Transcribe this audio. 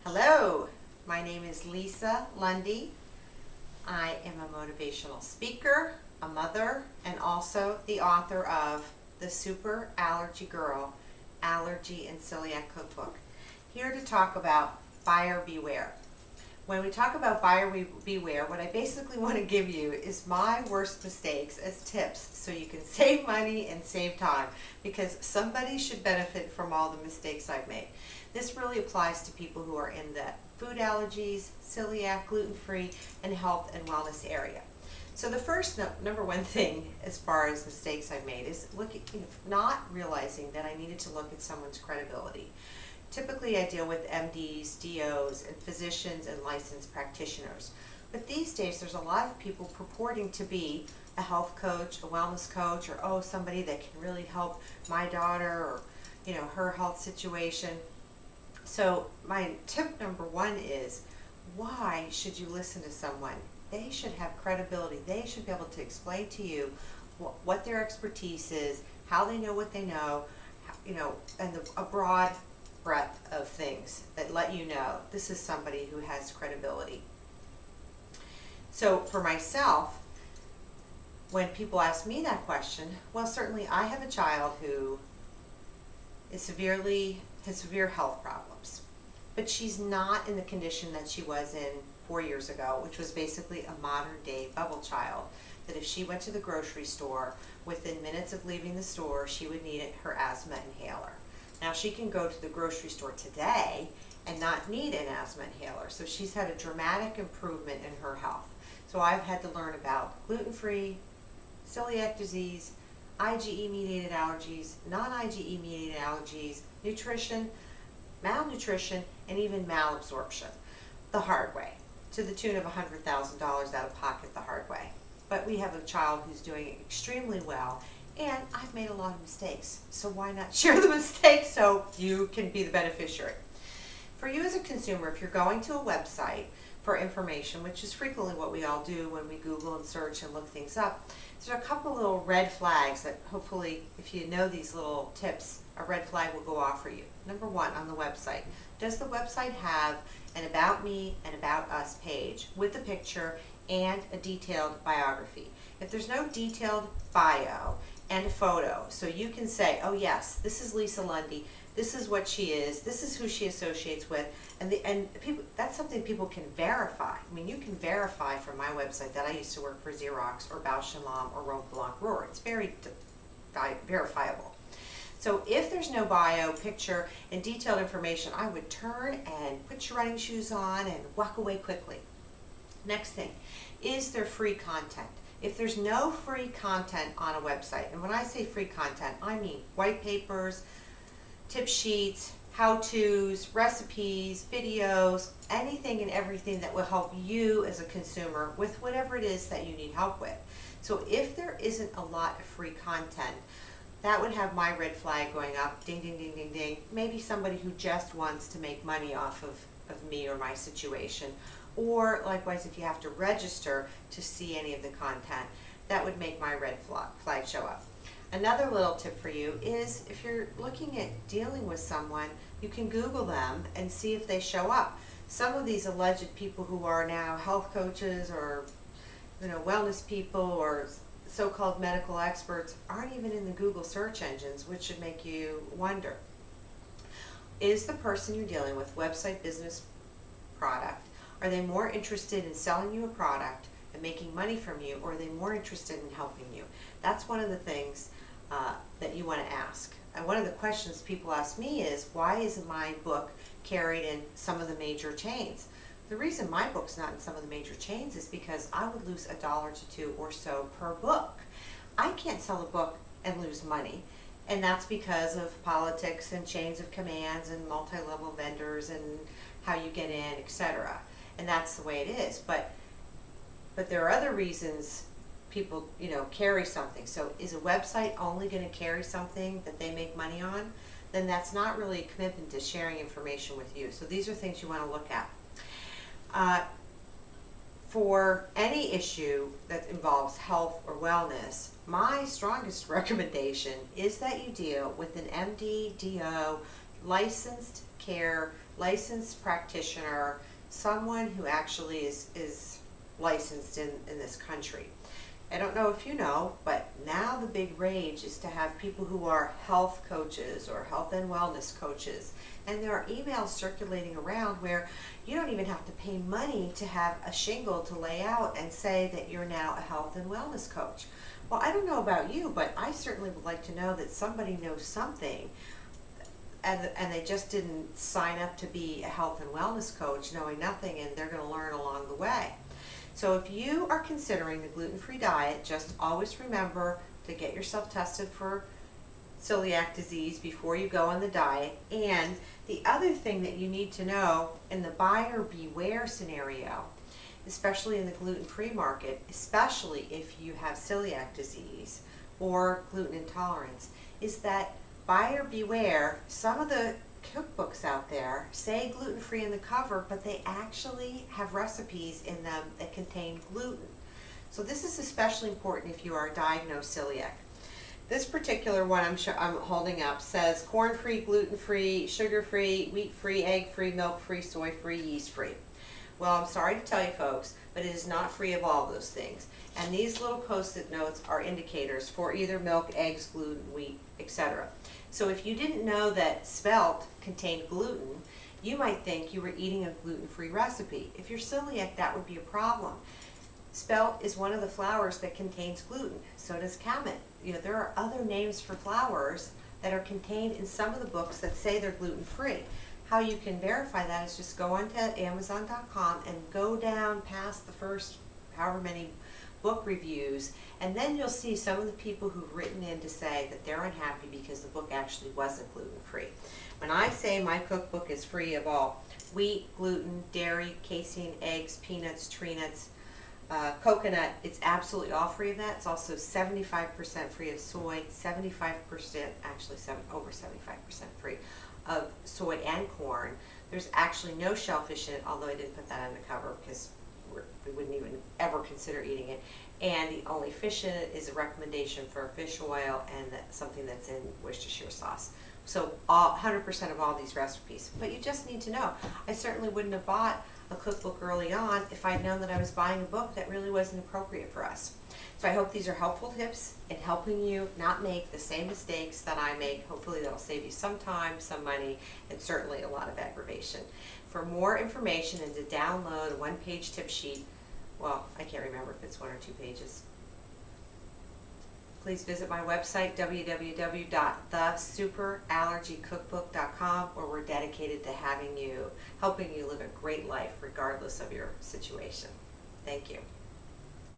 Hello, my name is Lisa Lundy. I am a motivational speaker, a mother, and also the author of The Super Allergy Girl, Allergy and Celiac Cookbook. Here to talk about buyer beware. When we talk about buyer beware, what I basically want to give you is my worst mistakes as tips so you can save money and save time, because somebody should benefit from all the mistakes I've made. This really applies to people who are in the food allergies, celiac, gluten-free, and health and wellness area. So the first number one thing as far as mistakes I've made is not realizing that I needed to look at someone's credibility. Typically I deal with MDs, DOs, and physicians and licensed practitioners. But these days there's a lot of people purporting to be a health coach, a wellness coach, or somebody that can really help my daughter or her health situation. So my tip number one is, why should you listen to someone? They should have credibility. They should be able to explain to you what their expertise is, how they know what they know, and a broad breadth of things that let you know this is somebody who has credibility. So for myself, when people ask me that question, well, certainly I have a child who has severe health problems, but she's not in the condition that she was in 4 years ago, which was basically a modern day bubble child, that if she went to the grocery store, within minutes of leaving the store, she would need her asthma inhaler. Now she can go to the grocery store today and not need an asthma inhaler, so she's had a dramatic improvement in her health. So I've had to learn about gluten-free, celiac disease, IgE-mediated allergies, non-IgE-mediated allergies, nutrition, malnutrition, and even malabsorption the hard way, to the tune of $100,000 out of pocket the hard way. But we have a child who's doing extremely well, and I've made a lot of mistakes. So why not share the mistakes so you can be the beneficiary? For you as a consumer, if you're going to a website for information, which is frequently what we all do when we Google and search and look things up, there are a couple little red flags that hopefully, if you know these little tips, a red flag will go off for you. Number one, on the website. Does the website have an About Me and About Us page with a picture and a detailed biography? If there's no detailed bio and a photo, so you can say, oh yes, this is Lisa Lundy, this is what she is, this is who she associates with, and people, that's something people can verify. I mean, you can verify from my website that I used to work for Xerox or Bausch & Lomb or Roland Blanc Roar. It's very verifiable. So if there's no bio, picture, and detailed information, I would turn and put your running shoes on and walk away quickly. Next thing, is there free content? If there's no free content on a website, and when I say free content, I mean white papers, tip sheets, how-tos, recipes, videos, anything and everything that will help you as a consumer with whatever it is that you need help with. So if there isn't a lot of free content, that would have my red flag going up, ding, ding, ding, ding, ding. Maybe somebody who just wants to make money off of me or my situation. Or likewise, if you have to register to see any of the content, that would make my red flag show up. Another little tip for you is, if you're looking at dealing with someone, you can Google them and see if they show up. Some of these alleged people who are now health coaches or wellness people or so-called medical experts aren't even in the Google search engines, which should make you wonder. Is the person you're dealing with website, business, product? Are they more interested in selling you a product and making money from you, or are they more interested in helping you? That's one of the things that you want to ask. And one of the questions people ask me is, why isn't my book carried in some of the major chains? The reason my book's not in some of the major chains is because I would lose $1 to $2 or so per book. I can't sell a book and lose money, and that's because of politics and chains of commands and multi-level vendors and how you get in, etc. And that's the way it is. But there are other reasons people, carry something. So is a website only going to carry something that they make money on? Then that's not really a commitment to sharing information with you. So these are things you want to look at. For any issue that involves health or wellness, my strongest recommendation is that you deal with an MD, DO, licensed care, licensed practitioner, someone who actually is licensed in this country. I don't know if you know, but now the big rage is to have people who are health coaches or health and wellness coaches. And there are emails circulating around where you don't even have to pay money to have a shingle to lay out and say that you're now a health and wellness coach. Well, I don't know about you, but I certainly would like to know that somebody knows something and they just didn't sign up to be a health and wellness coach knowing nothing, and they're going to learn along the way. So if you are considering the gluten-free diet, just always remember to get yourself tested for celiac disease before you go on the diet. And the other thing that you need to know in the buyer beware scenario, especially in the gluten-free market, especially if you have celiac disease or gluten intolerance, is that buyer beware. Some of the cookbooks out there say gluten-free in the cover, but they actually have recipes in them that contain gluten. So this is especially important if you are diagnosed celiac. This particular one I'm holding up says corn-free, gluten-free, sugar-free, wheat-free, egg-free, milk-free, soy-free, yeast-free. Well, I'm sorry to tell you folks, but it is not free of all those things. And these little post-it notes are indicators for either milk, eggs, gluten, wheat, etc. So if you didn't know that spelt contained gluten, you might think you were eating a gluten-free recipe. If you're celiac, that would be a problem. Spelt is one of the flours that contains gluten. So does kamut. You know, there are other names for flours that are contained in some of the books that say they're gluten-free. How you can verify that is just go onto Amazon.com and go down past the first however many book reviews, and then you'll see some of the people who've written in to say that they're unhappy because the book actually wasn't gluten-free. When I say my cookbook is free of all wheat, gluten, dairy, casein, eggs, peanuts, tree nuts, coconut, it's absolutely all free of that. It's also 75% free of soy, 75%, actually over 75% free of soy and corn. There's actually no shellfish in it, although I didn't put that on the cover because we wouldn't even ever consider eating it. And the only fish in it is a recommendation for fish oil and something that's in Worcestershire sauce. So 100% of all these recipes. But you just need to know. I certainly wouldn't have bought a cookbook early on if I'd known that I was buying a book that really wasn't appropriate for us. So I hope these are helpful tips in helping you not make the same mistakes that I make. Hopefully that'll save you some time, some money, and certainly a lot of aggravation. For more information and to download a one-page tip sheet, well, I can't remember if it's 1 or 2 pages, please visit my website, www.thesuperallergycookbook.com, where we're dedicated to helping you live a great life regardless of your situation. Thank you.